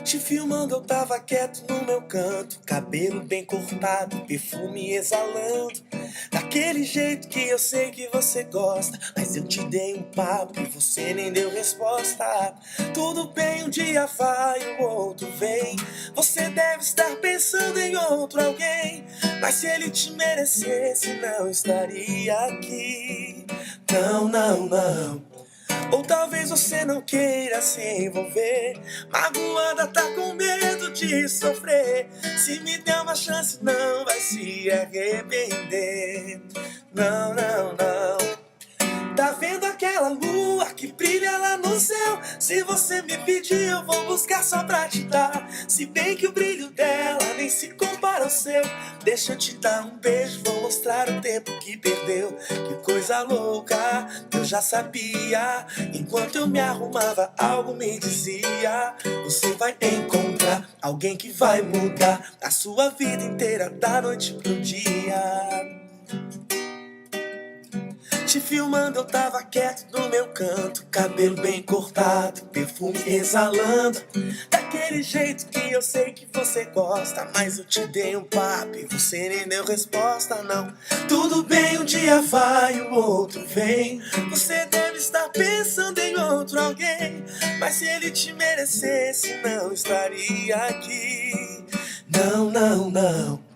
Te filmando eu tava quieto no meu canto, cabelo bem cortado, perfume exalando, daquele jeito que eu sei que você gosta. Mas eu te dei um papo e você nem deu resposta. Tudo bem, um dia vai, o outro vem. Você deve estar pensando em outro alguém, mas se ele te merecesse não estaria aqui. Não, não, não. Ou talvez você não queira se envolver, magoada, tá com medo de sofrer. Se me der uma chance não vai se arrepender. Não, não, não. Tá vendo aquela lua que brilha lá no céu? Se você me pedir eu vou buscar só pra te dar. Se bem que o brilho dela nem se compara ao seu. Deixa eu te dar um beijo, vou mostrar o tempo que perdeu. Que coisa louca, eu já sabia. Enquanto eu me arrumava algo me dizia: você vai encontrar alguém que vai mudar a sua vida inteira da noite pro dia. Te filmando eu tava quieto no meu canto, cabelo bem cortado, perfume exalando, daquele jeito que eu sei que você gosta. Mas eu te dei um papo e você nem deu resposta, não. Tudo bem, um dia vai, o outro vem. Você deve estar pensando em outro alguém, mas se ele te merecesse não estaria aqui. Não, não, não.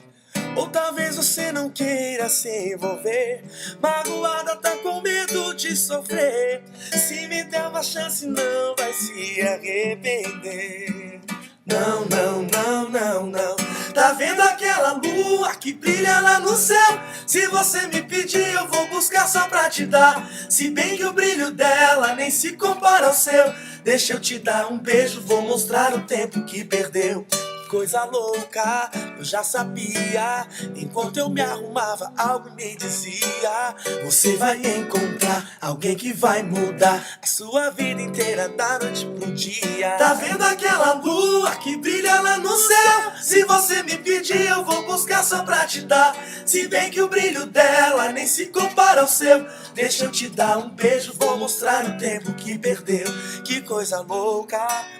Ou talvez você não queira se envolver, magoada, tá com medo de sofrer. Se me der uma chance não vai se arrepender. Não, não, não, não, não. Tá vendo aquela lua que brilha lá no céu? Se você me pedir eu vou buscar só pra te dar. Se bem que o brilho dela nem se compara ao seu. Deixa eu te dar um beijo, vou mostrar o tempo que perdeu. Coisa louca, eu já sabia. Enquanto eu me arrumava, algo me dizia: você vai encontrar alguém que vai mudar a sua vida inteira da noite pro dia. Tá vendo aquela lua que brilha lá no céu? Se você me pedir, eu vou buscar só pra te dar. Se bem que o brilho dela nem se compara ao seu. Deixa eu te dar um beijo, vou mostrar o tempo que perdeu. Que coisa louca,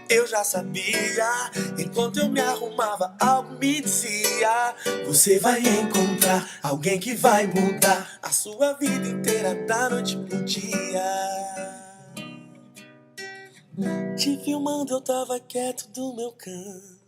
eu já sabia. Enquanto eu me arrumava, algo me dizia: você vai encontrar alguém que vai mudar a sua vida inteira da noite pro dia. Te filmando eu tava quieto do meu canto.